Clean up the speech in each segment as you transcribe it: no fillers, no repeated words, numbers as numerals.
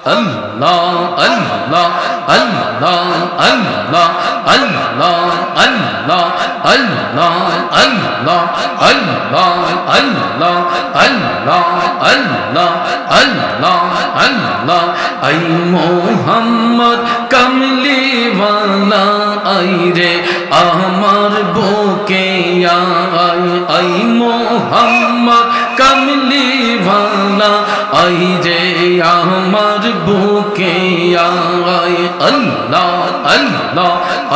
Allah Allah Allah Allah Allah Allah Allah Allah Allah Allah Allah Allah Allah Allah ay Muhammad kamli wala ay re amar buke ay Muhammad kamli wala ay re amar বুকে আয় আল্লাহ আল্লাহ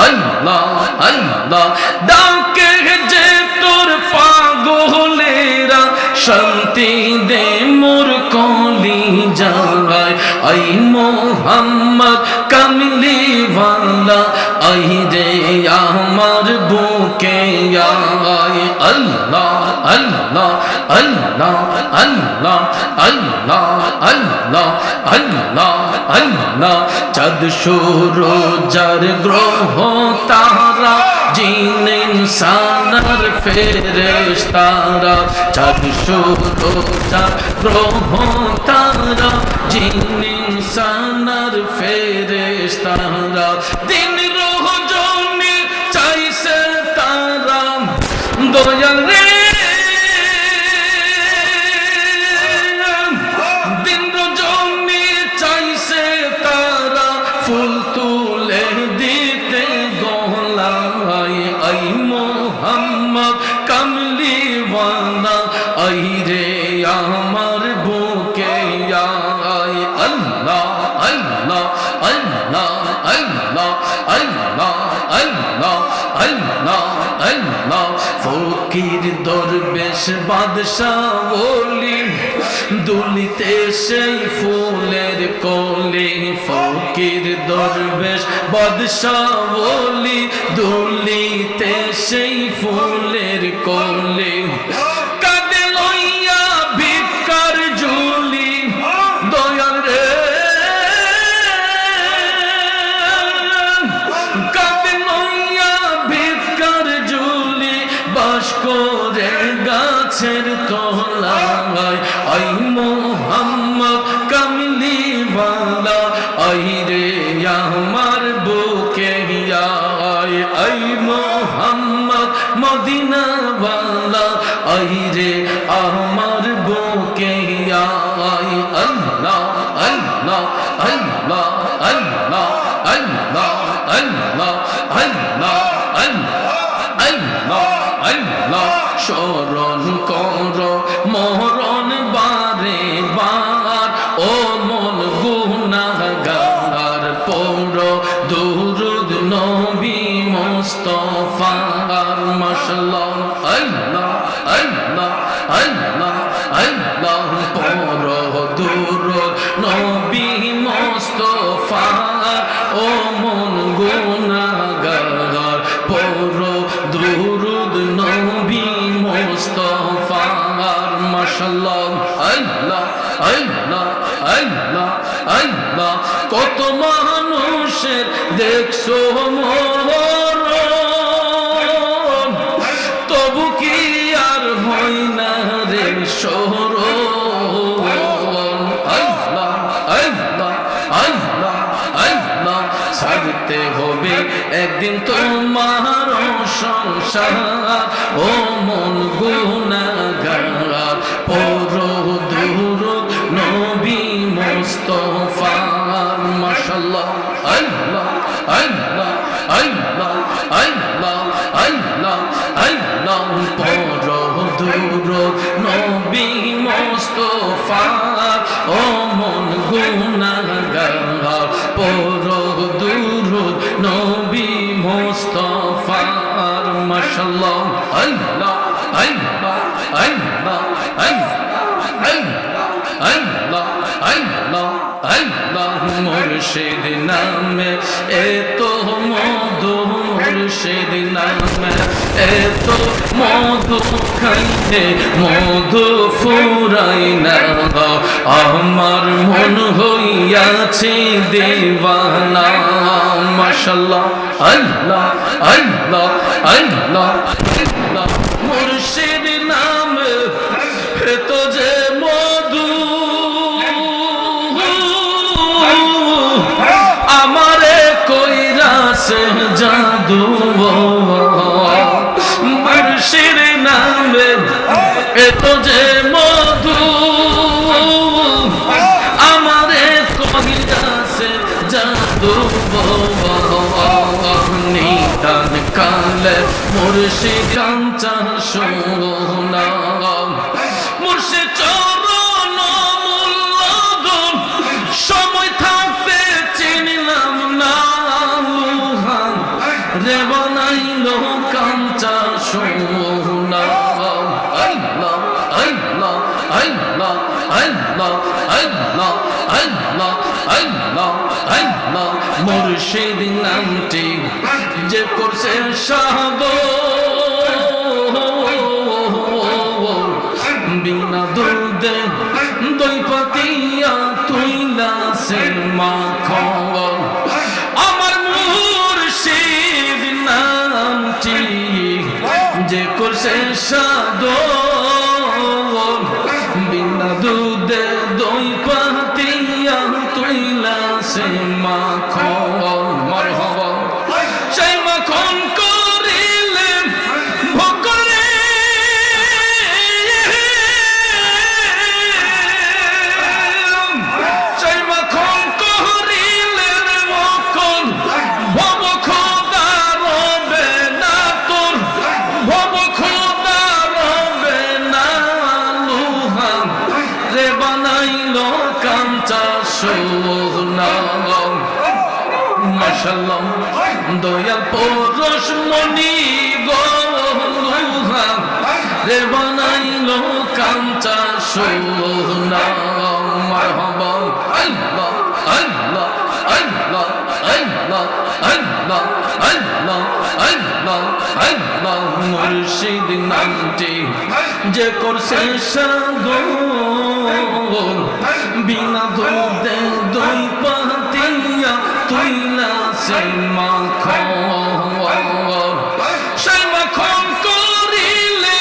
আল্লাহ আল্লাহ ডাকে যে তোর পাগলেরা শান্তি দে মোর কলি যায় I Mohammad কামলি ওয়ালা I রে আমার বুকে আয় আল্লাহ আল্লাহ আল্লাহ আল্লাহ আল্লাহ আল্লাহ আল্লাহ আল্লাহ চাঁদ সূরজার গ্রহ তারা জিন ইনসানের ফেরেশতারা চাঁদ সূরজার গ্রহ তারা জিন ইনসানের ফেরেশতারা দিন রজনী চাইছে তারা দয়াল রে ফুল তুলে দিতে গলায় আই মোহাম্মদ কামলি ওয়ালা আই রে আমার বুকে আয় আল্লাহ আল্লাহ আল্লাহ আল্লাহ আল্লাহ আল্লাহ আল্লাহ আল্লাহ ফকির দরবেশ বাদশাহ ওলি দুলিতে সেই ফুলের কোলে ফকির দরবেশ বাদশাহ ওলি দুলিতে সেই ফুলের কোলে কাঁদে লইয়া ভিক্ষার ঝুলি দয়াল রে কাঁদে লইয়া ভিক্ষার ঝুলি বাস করে গাছের তলায় আই মোহাম্মদ কামলি ওয়ালা আই রে আমার বুকে আয় আই মোহাম্মদ মদিনা ওয়ালা আই রে আমার বুকে আয় আল্লাহ আল্লাহ আল্লাহ আল্লাহ আল্লাহ আল্লাহ আল্লাহ আল্লাহ আল্লাহ শরণ কর মরণ বারে বার ও মন গুনাহগার পড়ো দুরূদ নবী মুস্তাফার মাশাআল্লাহ আল্লাহ আল্লাহ আল্লাহ আল্লাহ পড়ো দুরূদ নবী মুস্তাফার ও মন গুনাহগার পড়ো দুরূদ নবী মুস্তাফার মাশাআল্লাহ আল্লাহ আল্লাহ আল্লাহ আল্লাহ কত মানুষের দেখছো মরণ তবু কি আর হয় না রে শরণ আল্লাহ আল্লাহ আল্লাহ আল্লাহ ছাড়তে হবে একদিন তোমার সংসার ও মন গুনাহগার পড়ো দুরূদ নবী মুস্তাফার মাশাআল্লাহ আল্লাহ আল্লাহ আল্লাহ আল্লাহ আল্লাহ আল্লাহ পড়ো দুরূদ নবী মুস্তাফার ও মন গুনাহগার পড়ো দুরূদ নবী মুস্তাফার মাশাআল্লাহ আল্লাহ আল্লাহ আল্লাহ আল্লাহ আল্লাহ আল্লাহ আল্লাহ মুর্শিদ নামে এত মধু মুর্শিদ নামে এত মধু খাইতে মধু ফুরাই না আমার মন হইয়াছে দেওয়ানা মাশাআল্লাহ আল্লাহ আল্লাহ আল্লাহ আল্লাহ মুর্শিদ নামে এত যে মধু কইরাছে জাদু মুর্শিদ নামে এত যে মধু আমারে কইরাছে জাদু নিদান কালে মুর্শিদ কাঞ্চা সোনা মুর্শিদ চরণ মূল্যধন সময় থাকতে চিনলাম না রে বানাইল কাঞ্চা সোনা আল্লাহ আল্লাহ আল্লাহ আল্লাহ আল্লাহ আল্লাহ আল্লাহ আল্লাহ মুর্শিদ নামটি যে করছে সাগর বিনা দুধে দই পাতিয়া তুইলা সে মাখন আমার মুর্শিদ নামটি যে করছে সাগর বিনা দুধে দই পাতিয়া তুইলা সে মাখন মারহাবা সেই মাখন করিলে ভোকরে সেই মাখন করিলে মকন ভব খোদা রবে না তোর ভব খোদা রবে না লুহা রে বানাইল কাঞ্চা সোনা মাশাআল্লাহ দয়াল পরশ মনি গলুহা রে বানাইল কাঞ্চা সোনা মারহাবা আল্লাহ আল্লাহ আল্লাহ আল্লাহ আল্লাহ আল্লাহ আল্লাহ আল্লাহ মুর্শিদ নামটি যে করছে সাগর বিনা দুধে দই পাতিয়া তুইলা সে মাখন সেই মাখন করিলে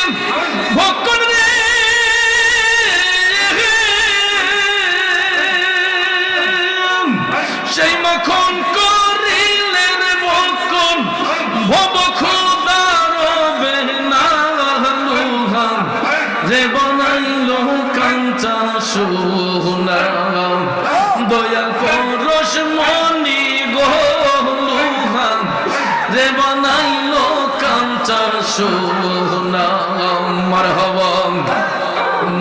ভোকন রে সেই মাখন করিলে ভোকন ভব খোদা রবে না লুহা রে বানাইল কাঞ্চা সোনা দয়াল পরশ মনি গলুহা রে বানাইল কাঞ্চা সোনা মারহাবা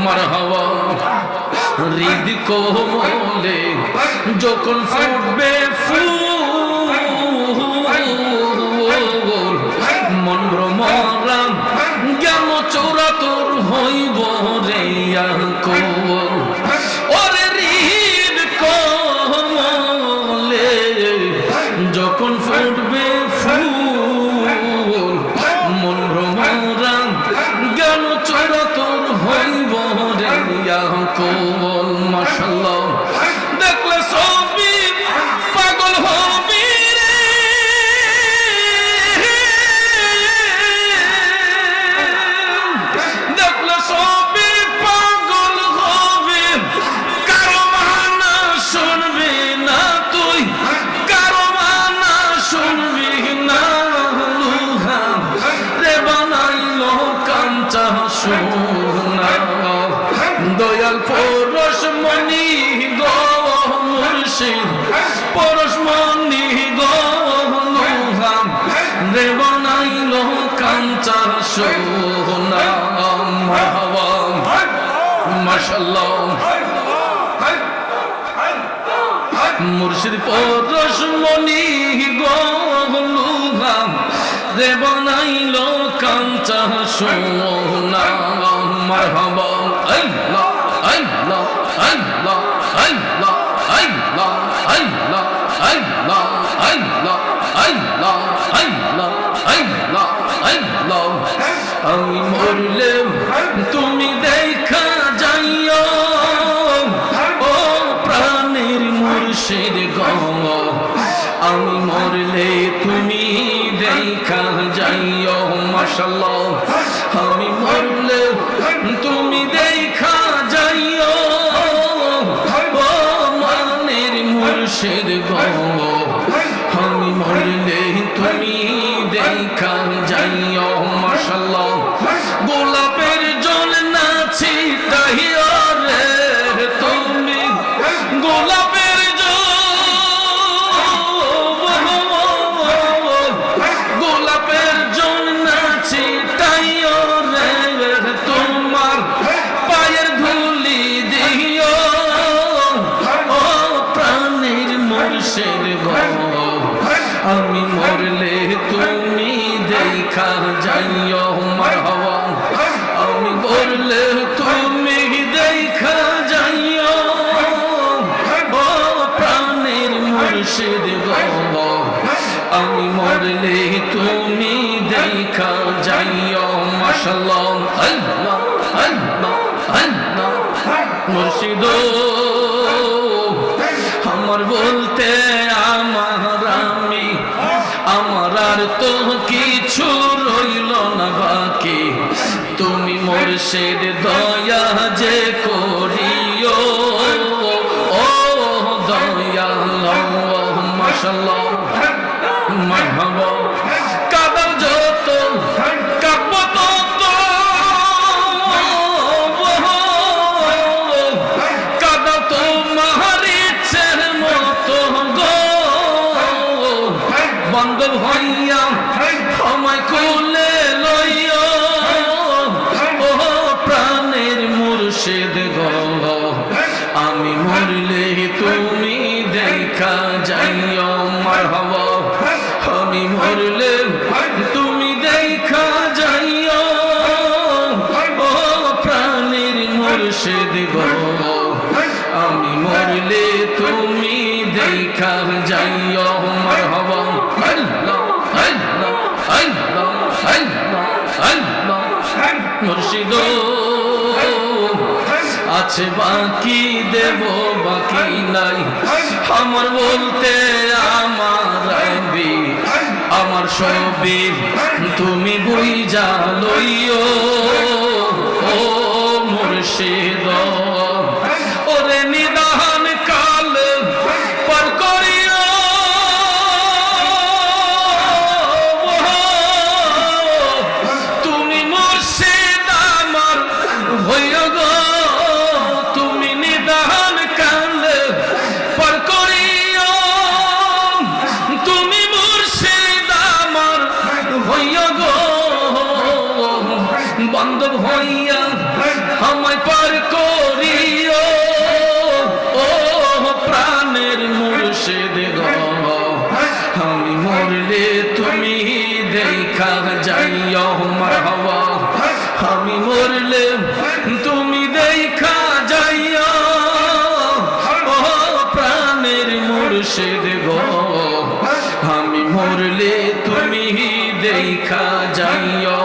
মারহাবা হৃদ কোমলে যখন ফুটবে ফুল মন ভ্রমরা জ্ঞান চোরা তোর হইব রে আকুল ওরে হৃদ কোমলে যখন ফুটবে ফুল মন ভ্রমরা জ্ঞান চোরা তোর হইব রে আকুল মাশাআল্লাহ দেখলে সবই পাগল হবি রে দেখলে সবই পাগল হবি কারো মানা শুনবি না তুই কারো মানা শুনবি না লুহা রে বানাইল কাঞ্চা সোনা দয়াল পরশ মনি গো মুর্শিদ পরশ মনি গো লুহা রে বানাইল কাঞ্চা সোনা মারহাবা মাশাআল্লাহ মুর্শিদ পরশ মনি গো লুহা রে বানাইল কাঞ্চা সোনা মারহাবা আল্লাহ আল্লাহ আল্লাহ আল্লাহ আল্লাহ আল্লাহ আল্লাহ আল্লাহ আল্লাহ আল্লাহ আল্লাহ আল্লাহ আমি মরলে তুমি দেখা যাইও ও প্রাণের মুর্শিদ গো আমি মরলে তুমি দেখা যাইও মাশাআল্লাহ আমি মরলে তুমি দেখা যাইও ও মানের মুর্শিদ গো আমি আমি মরলে তুমি দেখা যাইও মাশাআল্লাহ গোলাপের জল না ছিটাইও রে তুমি গোলাপের গোলাপের জল না ছিটাইও রে তোমার পায়ের ধুলি দিও ও প্রাণের মুর্শিদ গো আমি মরলে তুমি দেখা যাইও মারহাবা আমি মরলে তুমি দেখা যাইও ও প্রাণের মুর্শিদ গো আমি মরলে তুমি দেখা যাইও মাশাআল্লাহ আল্লাহ আল্লাহ আল্লাহ মুর্শিদ আমার বলতে আমার আর তো কিছু রইল না বাকি তুমি মুর্শিদ দয়া যে করিও ও দয়াল মাশাআল্লাহ মারহাবা কাদার যত কাব্য তত কাদা তোমার ইচ্ছের মতো গো বান্দর হইয়া আমায় কোলে লইও ও প্রাণের মুর্শিদ গো আমি মরলে তুমি দেখা যাইও মারহাবা আমি মরলে তুমি দেখা যাইও ও প্রাণের মুর্শিদ গো আমি মরলে তুমি দেখা যাইও মারহাবা আল্লাহ আল্লাহ আল্লাহ আল্লাহ আল্লাহ মুর্শিদ আছে বাকি দেব বাকি নাই আমার বলতে আমার সবই তুমি বুঝা লইও ও মুর্শিদ ওরে নিদান কাল পার করিও তুমি মুর্শিদ আমার হইও গো তুমি নিদান কাল পার করিও তুমি মুর্শিদ আমার হইও গো বান্ধব হইয়া আমায় পার করিও ও প্রাণের মুর্শিদ গো আমি মরলে তুমি দেখা যাইও মারহাবা আমি মরলে তুমি দেখা যাইও ও প্রাণের মুর্শিদ গো আমি মরলে তুমি দেখা যাইও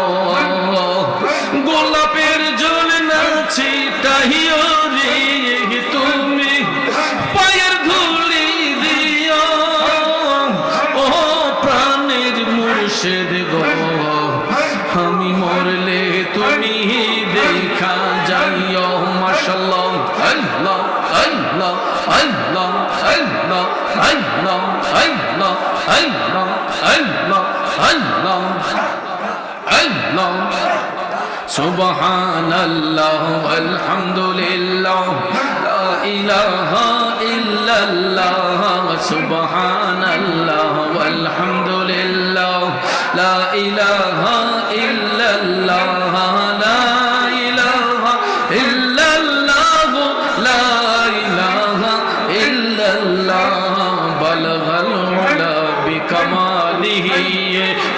গোলাপের জল না ছিটাইও রে তুমি পায়ের ধুলি দিও ও প্রাণের মুর্শিদ গো আমি মরলে তুমি দেখা যাইও মাশাআল্লাহ আল্লাহ আল্লাহ আল্লাহ আল্লাহ আল্লাহ আল্লাহ আল্লাহ আল্লাহ আল্লাহ আল্লাহ সুবহানাল্লাহ আলহামদুলিল্লাহ লা ইলাহা ইল্লাল্লাহ সুবহানাল্লাহ আলহামদুলিল্লাহ লা ইলাহা ইল্লাল্লাহ লা ইলাহা ইল্লাল্লাহ লা ইলাহা ইল্লাল্লাহ বালাগাল উলা বিকামালিহি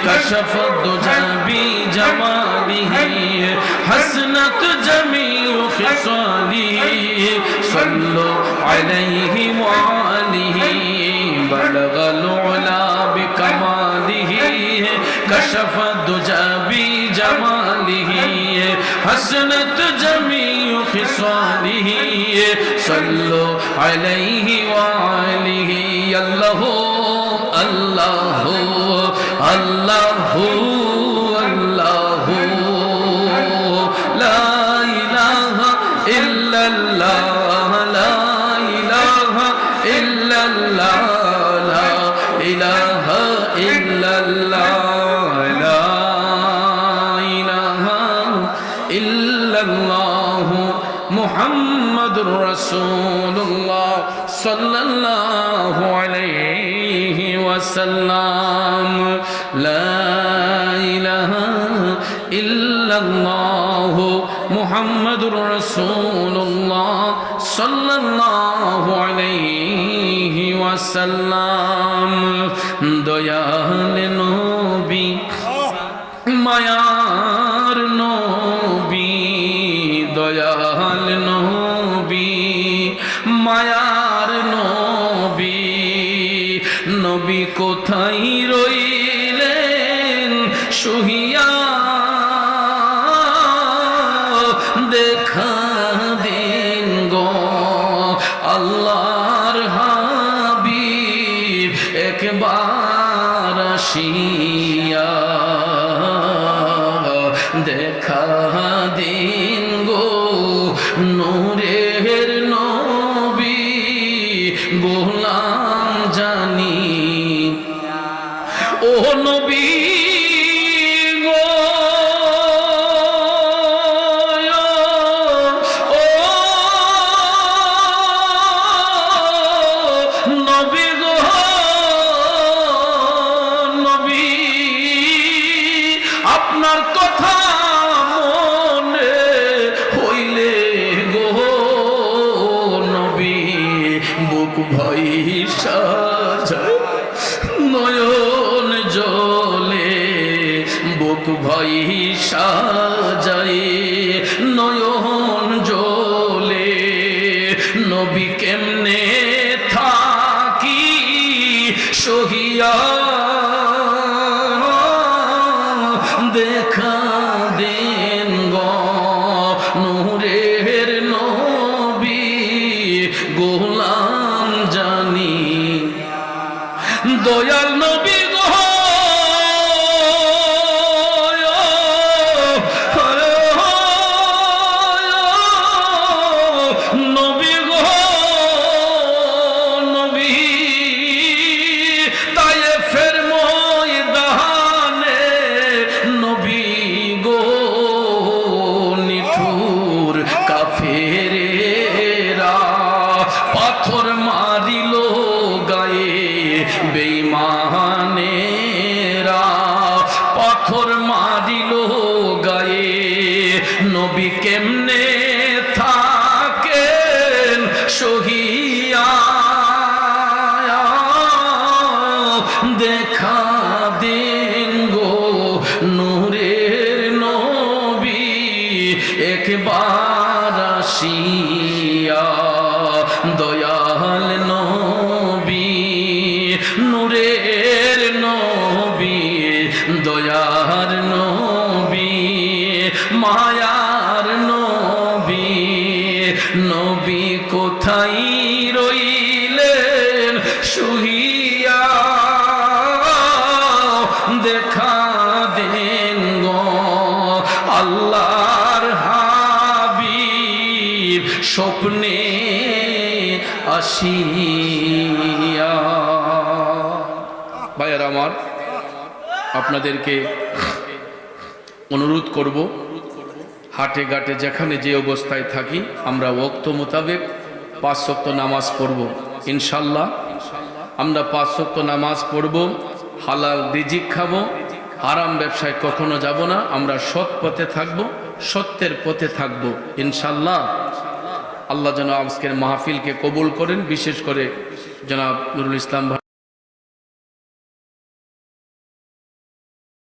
কাশাফা দুজা বিজামালিহি حسنت جميع خصاله صلوا عليه وآله بلغ العلا بكماله كشف الدجى بجماله حسنت جميع خصاله صلوا عليه وآله الله الله الله ইলাহা সাল্লাল্লাহু আলাইহি ওয়াসাল্লাম। লা ইলাহা ইল্লাল্লাহ মুহাম্মাদুর রাসূলুল্লাহ সাল্লাল্লাহু আলাইহি ওয়াসাল্লাম। দয়াল নবী মায়ার নবী, দয়াল নবী মায়ার নবী, নবী কোথায় রইলেন শুইয়া, দেখা দিন গো আল্লাহর হাবিব একবার আসিয়া, দেখা দিন গো নূরের নবী গোলাম জানি। ও নবী গো, ও নবী গো, নবী আপনার কথা মনে হইলে গো নবী বুক ভয়সা যায়, নয়ন জলে বুক ভয়সা যায়, নয়ন জলে নবী কেমনে থাকি সহিয়া, দেখা দেন গো নূরের নবী গোলাম জানি। দয়াল নবী গো নবী গো নবী, তায়েফের ময়দানে নবী গো নিঠুর কাফেরেরা পাথর মারিল গায়ে, বেঈমানেরা পাথর মারিল গায়ে, নবী কেমনে থাকেন সহিয়া, দেখা দিন গো নূরের নবী একবার আসিয়া, দয়াল নবী নূরের নবী, দয়ার নবী মায়ার নবী, নবী কোথায় রইলেন শুইয়া, দেখা দেন গো আল্লাহর হাবিব স্বপ্নে আসিয়া। ভাইয়ারা আমার, আপনাদেরকে অনুরোধ করব, হাটে ঘাটে যেখানে যে অবস্থায় থাকি আমরা ওয়াক্ত মোতাবেক 5 ওয়াক্ত নামাজ পড়ব ইনশাল্লাহ। আমরা 5 ওয়াক্ত নামাজ পড়ব, হালাল রিজিক খাবো, হারাম ব্যবসায় কখনো যাব না, আমরা সৎ পথে থাকব, সত্যের পথে থাকব ইনশাল্লাহ। আল্লাহ যেন আজকের মাহফিলকে কবুল করেন, বিশেষ করে জনাব নুরুল ইসলাম